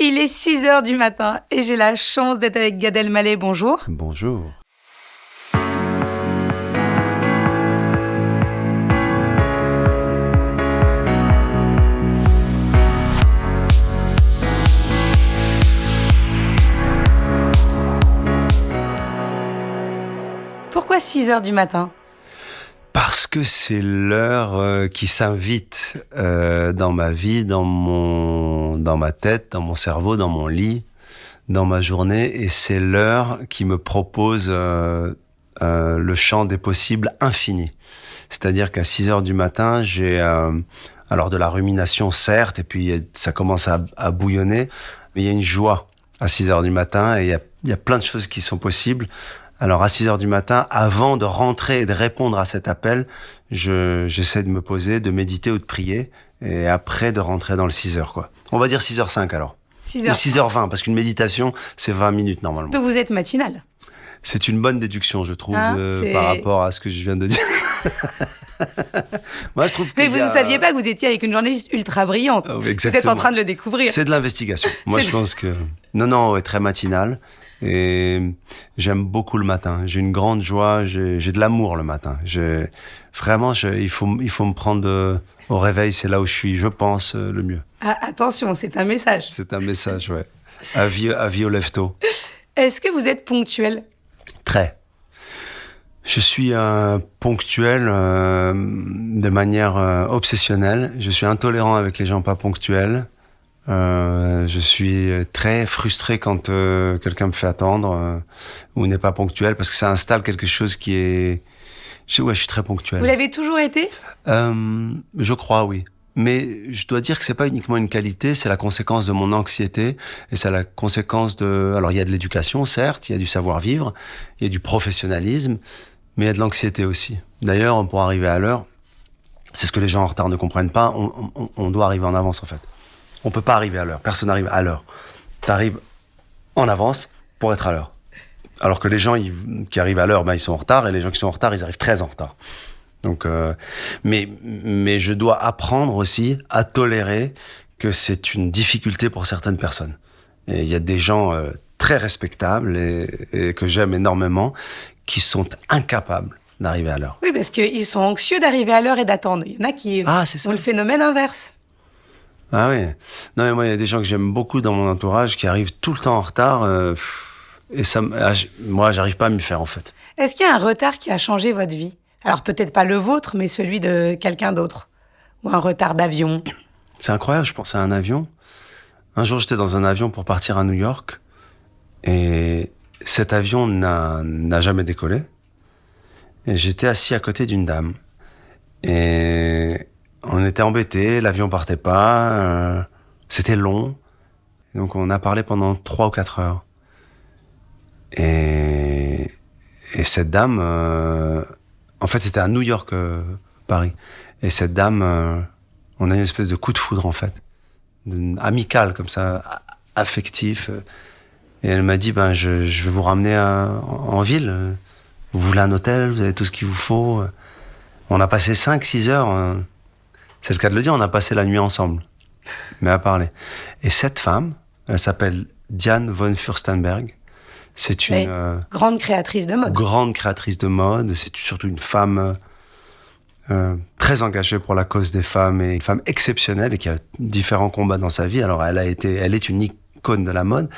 Il est 6h du matin et j'ai la chance d'être avec Gad Elmaleh. Bonjour. Bonjour. Pourquoi 6h du matin ? Parce que c'est l'heure qui s'invite dans ma vie, dans ma tête, dans mon cerveau, dans mon lit, dans ma journée. Et c'est l'heure qui me propose le champ des possibles infini. C'est-à-dire qu'à 6h du matin, j'ai alors de la rumination, certes, et puis ça commence à bouillonner, mais il y a une joie à 6h du matin et il y a plein de choses qui sont possibles. Alors, à 6h du matin, avant de rentrer et de répondre à cet appel, j'essaie de me poser, de méditer ou de prier, et après de rentrer dans le 6h, quoi. On va dire 6h05 alors. 6h. Ou 6h20, parce qu'une méditation, c'est 20 minutes normalement. Donc vous êtes matinal. C'est une bonne déduction, je trouve, C'est- par rapport à ce que je viens de dire. Moi, je trouve que Mais vous ne saviez pas que vous étiez avec une journaliste ultra brillante. Oh, Vous êtes exactement. en train de le découvrir. C'est de l'investigation. Moi, je pense que... Non, ouais, très matinal. Et j'aime beaucoup le matin. J'ai une grande joie, j'ai de l'amour le matin. Vraiment, il faut me prendre au réveil, c'est là où je suis, je pense, le mieux. Ah, attention, c'est un message. C'est un message, ouais. Avis au lève-tôt. Est-ce que vous êtes ponctuel ? Très. Je suis ponctuel de manière obsessionnelle. Je suis intolérant avec les gens pas ponctuels. Je suis très frustré quand quelqu'un me fait attendre ou n'est pas ponctuel parce que ça installe quelque chose qui est... je suis très ponctuel. Vous l'avez toujours été ? Je crois, oui. Mais je dois dire que c'est pas uniquement une qualité, c'est la conséquence de mon anxiété et c'est la conséquence de... Alors, il y a de l'éducation, certes, il y a du savoir-vivre, il y a du professionnalisme, mais il y a de l'anxiété aussi. D'ailleurs, pour arriver à l'heure, c'est ce que les gens en retard ne comprennent pas, on doit arriver en avance, en fait. On peut pas arriver à l'heure. Personne n'arrive à l'heure. T'arrives en avance pour être à l'heure. Alors que les gens qui arrivent à l'heure, ils sont en retard, et les gens qui sont en retard, ils arrivent très en retard. Donc, mais je dois apprendre aussi à tolérer que c'est une difficulté pour certaines personnes. Et il y a des gens très respectables et que j'aime énormément qui sont incapables d'arriver à l'heure. Oui, parce qu'ils sont anxieux d'arriver à l'heure et d'attendre. Il y en a qui C'est ça. ont le phénomène inverse. Ah oui. Non, mais moi, il y a des gens que j'aime beaucoup dans mon entourage qui arrivent tout le temps en retard. Et ça, moi, j'arrive pas à m'y faire, en fait. Est-ce qu'il y a un retard qui a changé votre vie ? Alors peut-être pas le vôtre, mais celui de quelqu'un d'autre. Ou un retard d'avion. C'est incroyable, je pense à un avion. Un jour, j'étais dans un avion pour partir à New York. Et cet avion n'a jamais décollé. Et j'étais assis à côté d'une dame. Et on était embêtés, l'avion partait pas. C'était long. Et donc on a parlé pendant 3 ou 4 heures. Et cette dame... en fait, c'était à New York, Paris. Et cette dame, on a eu une espèce de coup de foudre, en fait. Amical, comme ça, affectif. Et elle m'a dit, je vais vous ramener en ville. Vous voulez un hôtel, vous avez tout ce qu'il vous faut. On a passé 5-6 heures, c'est le cas de le dire, on a passé la nuit ensemble. Mais à parler. Et cette femme, elle s'appelle Diane von Furstenberg. C'est une... grande créatrice de mode. Grande créatrice de mode. C'est surtout une femme très engagée pour la cause des femmes et une femme exceptionnelle et qui a différents combats dans sa vie. Alors, elle est une icône de la mode.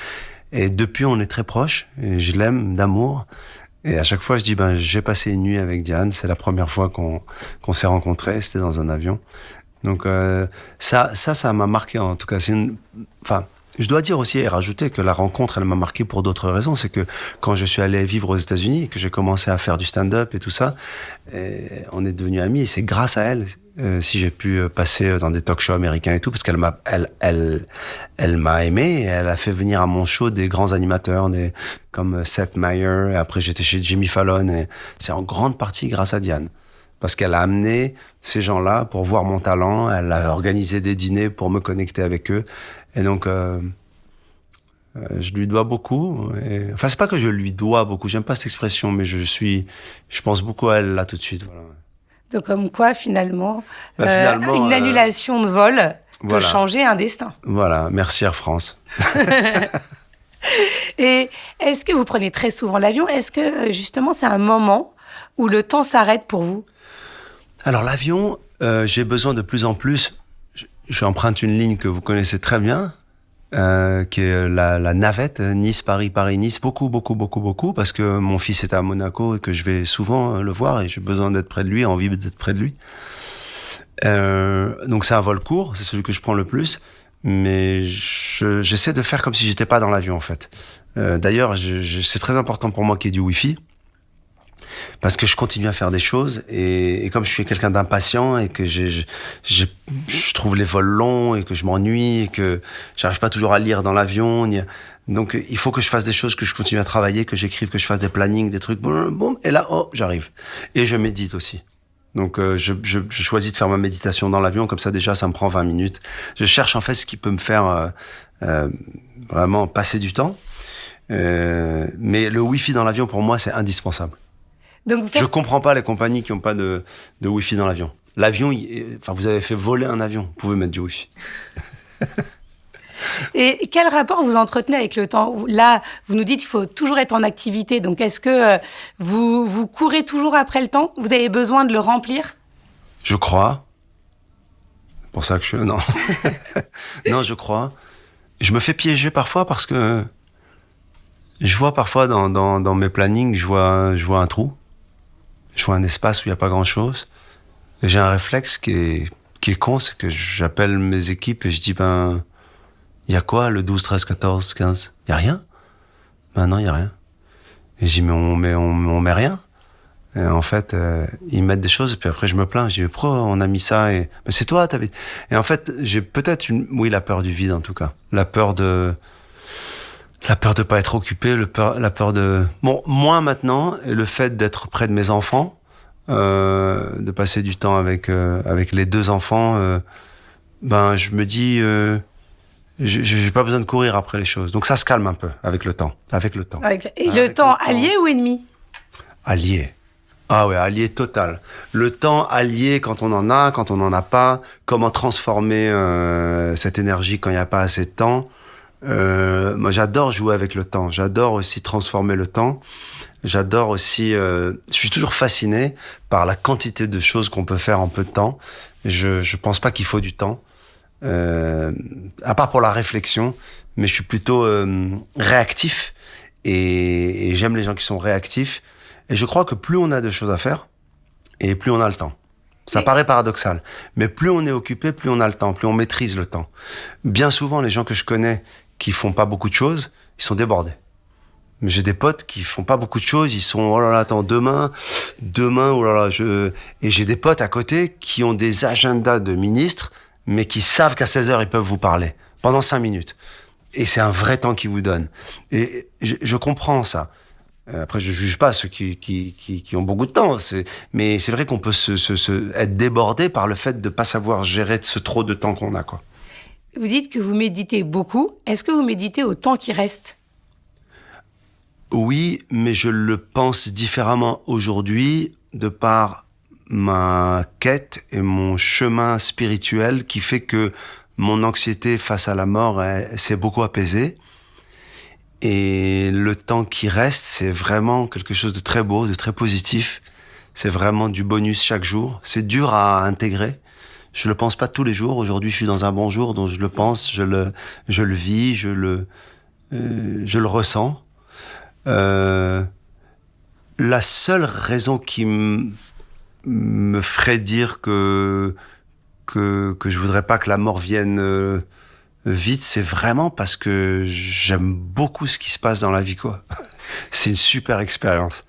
Et depuis, on est très proches. Et je l'aime d'amour. Et à chaque fois, je dis, j'ai passé une nuit avec Diane. C'est la première fois qu'on s'est rencontrés. C'était dans un avion. Donc, ça m'a marqué, en tout cas. Je dois dire aussi et rajouter que la rencontre, elle m'a marqué pour d'autres raisons. C'est que quand je suis allé vivre aux États-Unis, que j'ai commencé à faire du stand-up et tout ça, on est devenus amis. Et c'est grâce à elle si j'ai pu passer dans des talk-shows américains et tout, parce qu'elle m'a aimé. Et elle a fait venir à mon show des grands animateurs, comme Seth Meyers. Et après, j'étais chez Jimmy Fallon. Et c'est en grande partie grâce à Diane. Parce qu'elle a amené ces gens-là pour voir mon talent. Elle a organisé des dîners pour me connecter avec eux. Et donc, je lui dois beaucoup. Enfin, c'est pas que je lui dois beaucoup. J'aime pas cette expression, mais je pense beaucoup à elle là tout de suite. Voilà. Donc comme quoi, finalement, Finalement, une annulation de vol peut changer un destin. Voilà, merci Air France. Et est-ce que vous prenez très souvent l'avion? Est-ce que justement c'est un moment où le temps s'arrête pour vous? Alors l'avion, j'ai besoin de plus en plus, j'emprunte une ligne que vous connaissez très bien, qui est la navette Nice-Paris, Paris-Nice, beaucoup, parce que mon fils est à Monaco et que je vais souvent le voir et j'ai besoin d'être près de lui, envie d'être près de lui. Donc c'est un vol court, c'est celui que je prends le plus, mais j'essaie de faire comme si j'étais pas dans l'avion en fait. D'ailleurs, c'est très important pour moi qu'il y ait du Wi-Fi, parce que je continue à faire des choses et comme je suis quelqu'un d'impatient et que je trouve les vols longs et que je m'ennuie et que j'arrive pas toujours à lire dans l'avion, donc il faut que je fasse des choses, que je continue à travailler, que j'écrive, que je fasse des plannings, des trucs, boum, et là, j'arrive. Et je médite aussi. Donc je choisis de faire ma méditation dans l'avion, comme ça déjà ça me prend 20 minutes. Je cherche en fait ce qui peut me faire vraiment passer du temps. Mais le Wi-Fi dans l'avion pour moi c'est indispensable. Donc je comprends pas les compagnies qui n'ont pas de Wi-Fi dans l'avion. L'avion, vous avez fait voler un avion, vous pouvez mettre du Wi-Fi. Et quel rapport vous entretenez avec le temps? Là, vous nous dites qu'il faut toujours être en activité. Donc, est-ce que vous courez toujours après le temps? Vous avez besoin de le remplir? Je crois. C'est pour ça que non. Non, je crois. Je me fais piéger parfois parce que je vois parfois dans mes plannings, je vois un trou. Je vois un espace où il n'y a pas grand-chose. Et j'ai un réflexe qui est con, c'est que j'appelle mes équipes et je dis, il y a quoi le 12, 13, 14, 15? Il y a rien? Non, il y a rien. Et je dis, mais on met rien. Et en fait, ils mettent des choses et puis après je me plains. Je dis, mais pourquoi on a mis ça? Mais c'est toi, t'avais... Et en fait, j'ai peut-être la peur du vide en tout cas. La peur de pas être occupé, la peur de... Bon, moi maintenant, et le fait d'être près de mes enfants, de passer du temps avec les deux enfants, je me dis... j'ai pas besoin de courir après les choses. Donc ça se calme un peu avec le temps. Et le temps allié ou ennemi? Allié. Ah ouais, allié total. Le temps allié quand on en a, quand on n'en a pas. Comment transformer cette énergie quand il n'y a pas assez de temps. Moi j'adore jouer avec le temps. J'adore aussi transformer le temps. J'adore aussi... je suis toujours fasciné par la quantité de choses qu'on peut faire en peu de temps. Je pense pas qu'il faut du temps. À part pour la réflexion, mais je suis plutôt réactif et j'aime les gens qui sont réactifs et je crois que plus on a de choses à faire et plus on a le temps. Ça paraît paradoxal, mais plus on est occupé, plus on a le temps, plus on maîtrise le temps. Bien souvent, les gens que je connais qui font pas beaucoup de choses, ils sont débordés. Mais j'ai des potes qui font pas beaucoup de choses, ils sont oh là là, attends, demain, oh là là, et j'ai des potes à côté qui ont des agendas de ministres mais qui savent qu'à 16h, ils peuvent vous parler pendant 5 minutes. Et c'est un vrai temps qu'ils vous donnent. Et je comprends ça. Après, je juge pas ceux qui ont beaucoup de temps. Mais c'est vrai qu'on peut être débordé par le fait de pas savoir gérer ce trop de temps qu'on a, quoi. Vous dites que vous méditez beaucoup. Est-ce que vous méditez au temps qui reste? Oui, mais je le pense différemment aujourd'hui de par ma quête et mon chemin spirituel qui fait que mon anxiété face à la mort s'est beaucoup apaisée. Et le temps qui reste, c'est vraiment quelque chose de très beau, de très positif. C'est vraiment du bonus chaque jour. C'est dur à intégrer. Je le pense pas tous les jours. Aujourd'hui, je suis dans un bon jour, donc je le pense, je le vis, je le ressens. La seule raison qui me ferait dire que je voudrais pas que la mort vienne vite, c'est vraiment parce que j'aime beaucoup ce qui se passe dans la vie, quoi. C'est une super expérience.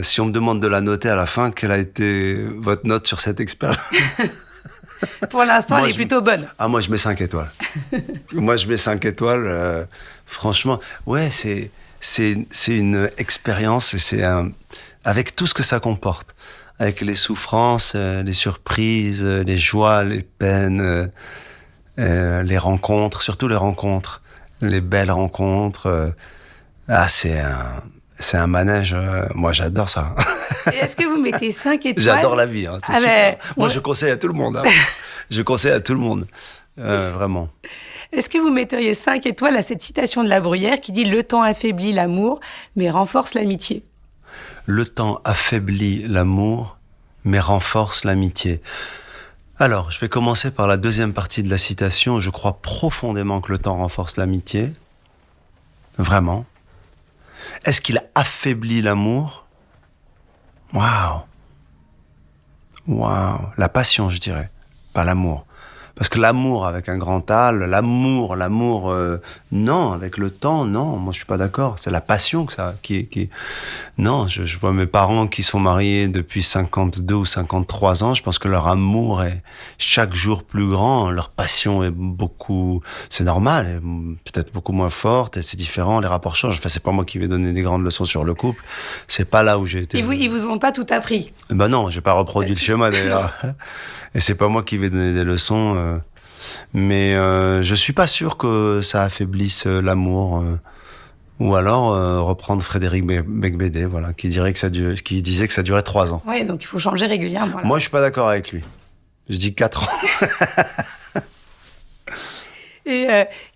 Si on me demande de la noter à la fin, quelle a été votre note sur cette expérience? Pour l'instant, elle est plutôt bonne. Moi, je mets 5 étoiles. Moi, je mets 5 étoiles. Franchement, ouais, c'est une expérience et avec tout ce que ça comporte. Avec les souffrances, les surprises, les joies, les peines, les rencontres, surtout les rencontres, les belles rencontres. C'est un manège, moi j'adore ça. Et est-ce que vous mettez 5 étoiles? J'adore la vie, c'est super. Mais, moi je conseille à tout le monde. Je conseille à tout le monde, vraiment. Est-ce que vous metteriez 5 étoiles à cette citation de La Bruyère qui dit « Le temps affaiblit l'amour, mais renforce l'amitié ». Le temps affaiblit l'amour, mais renforce l'amitié. Alors, je vais commencer par la deuxième partie de la citation. Je crois profondément que le temps renforce l'amitié. Vraiment. Est-ce qu'il affaiblit l'amour? Waouh! Waouh! La passion, je dirais, pas l'amour. Parce que l'amour avec un grand A, l'amour, non, avec le temps, non, moi je suis pas d'accord. C'est la passion que ça, qui... Non, je vois mes parents qui sont mariés depuis 52 ou 53 ans, je pense que leur amour est chaque jour plus grand, leur passion est beaucoup, c'est normal, est peut-être beaucoup moins forte, et c'est différent, les rapports changent. Enfin, c'est pas moi qui vais donner des grandes leçons sur le couple, c'est pas là où j'ai été. Ils vous ont pas tout appris? Ben non, j'ai pas reproduit le schéma d'ailleurs. Et c'est pas moi qui vais donner des leçons, mais je suis pas sûr que ça affaiblisse l'amour. Ou alors reprendre Frédéric Becbédé, voilà, qui disait que ça durait 3 ans. Oui, donc il faut changer régulièrement. Là. Moi, je suis pas d'accord avec lui. Je dis 4 ans. Et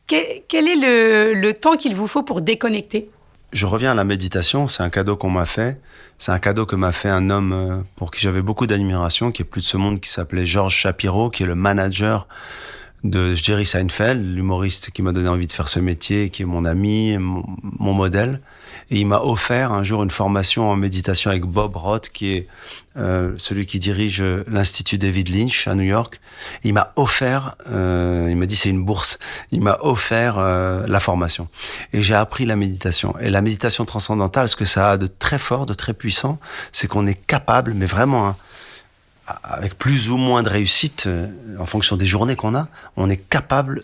quel est le temps qu'il vous faut pour déconnecter? Je reviens à la méditation, c'est un cadeau qu'on m'a fait. C'est un cadeau que m'a fait un homme pour qui j'avais beaucoup d'admiration, qui est plus de ce monde, qui s'appelait Georges Shapiro, qui est le manager de Jerry Seinfeld, l'humoriste qui m'a donné envie de faire ce métier, qui est mon ami, mon modèle. Et il m'a offert un jour une formation en méditation avec Bob Roth, qui est celui qui dirige l'Institut David Lynch à New York. Et il m'a offert, il m'a dit c'est une bourse, il m'a offert la formation. Et j'ai appris la méditation. Et la méditation transcendantale, ce que ça a de très fort, de très puissant, c'est qu'on est capable, mais vraiment... avec plus ou moins de réussite, en fonction des journées qu'on a, on est capable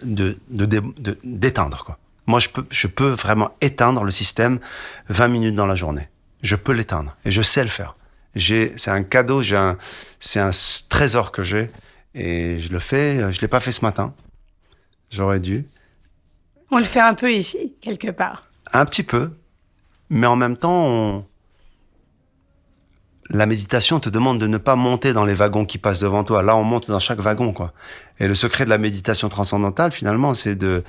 d'éteindre, quoi. Moi, je peux vraiment éteindre le système 20 minutes dans la journée. Je peux l'éteindre. Et je sais le faire. C'est un cadeau, c'est un trésor que j'ai. Et je le fais, je l'ai pas fait ce matin. J'aurais dû. On le fait un peu ici, quelque part. Un petit peu. Mais en même temps, la méditation te demande de ne pas monter dans les wagons qui passent devant toi. Là, on monte dans chaque wagon, quoi. Et le secret de la méditation transcendantale, finalement, c'est de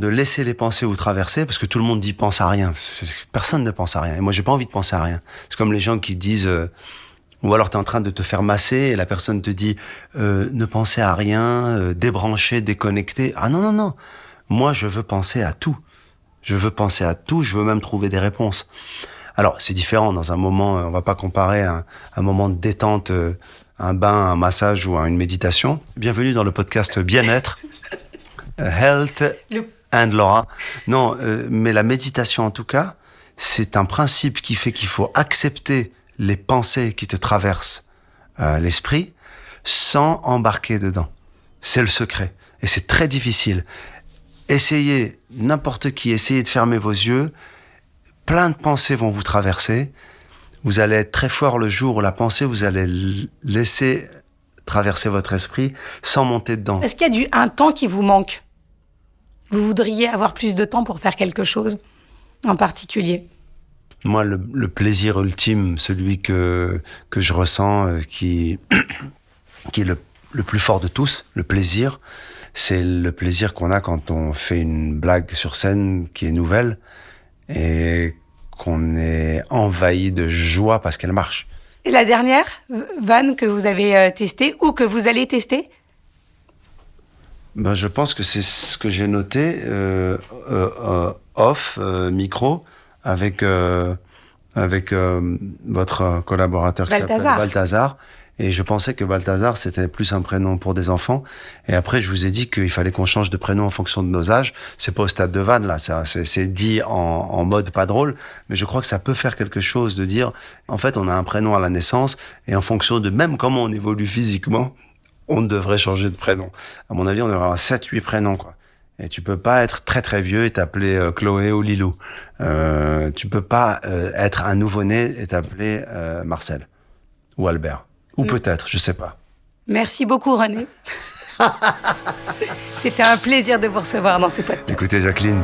laisser les pensées vous traverser, parce que tout le monde dit pense à rien. Personne ne pense à rien. Et moi, j'ai pas envie de penser à rien. C'est comme les gens qui disent, ou alors t'es en train de te faire masser et la personne te dit, ne pensez à rien, débrancher, déconnecter. Ah non, non, non. Moi, je veux penser à tout. Je veux penser à tout. Je veux même trouver des réponses. Alors, c'est différent dans un moment, on va pas comparer un moment de détente, un bain, un massage ou une méditation. Bienvenue dans le podcast Bien-être. Health and Laura. Non, mais la méditation en tout cas, c'est un principe qui fait qu'il faut accepter les pensées qui te traversent l'esprit sans embarquer dedans. C'est le secret. Et c'est très difficile. Essayez, n'importe qui, essayez de fermer vos yeux. Plein de pensées vont vous traverser. Vous allez être très fort le jour où la pensée, vous allez laisser traverser votre esprit sans monter dedans. Est-ce qu'il y a un temps qui vous manque? Vous voudriez avoir plus de temps pour faire quelque chose en particulier? Moi, le plaisir ultime, celui que je ressens, qui est le plus fort de tous, le plaisir, c'est le plaisir qu'on a quand on fait une blague sur scène qui est nouvelle et qu'on est envahi de joie parce qu'elle marche. Et la dernière vanne que vous avez testée ou que vous allez tester? Ben, je pense que c'est ce que j'ai noté off micro avec votre collaborateur qui s'appelle Balthazar. Et je pensais que Balthazar, c'était plus un prénom pour des enfants. Et après, je vous ai dit qu'il fallait qu'on change de prénom en fonction de nos âges. C'est pas au stade de vanne, là. C'est dit en mode pas drôle. Mais je crois que ça peut faire quelque chose de dire, en fait, on a un prénom à la naissance. Et en fonction de même comment on évolue physiquement, on devrait changer de prénom. À mon avis, on devrait avoir 7-8 prénoms, quoi. Et tu peux pas être très très vieux et t'appeler Chloé ou Lilou. Tu peux pas être un nouveau-né et t'appeler Marcel ou Albert. Ou peut-être, je sais pas. Merci beaucoup, René. C'était un plaisir de vous recevoir dans ce podcast. Écoutez, Jacqueline,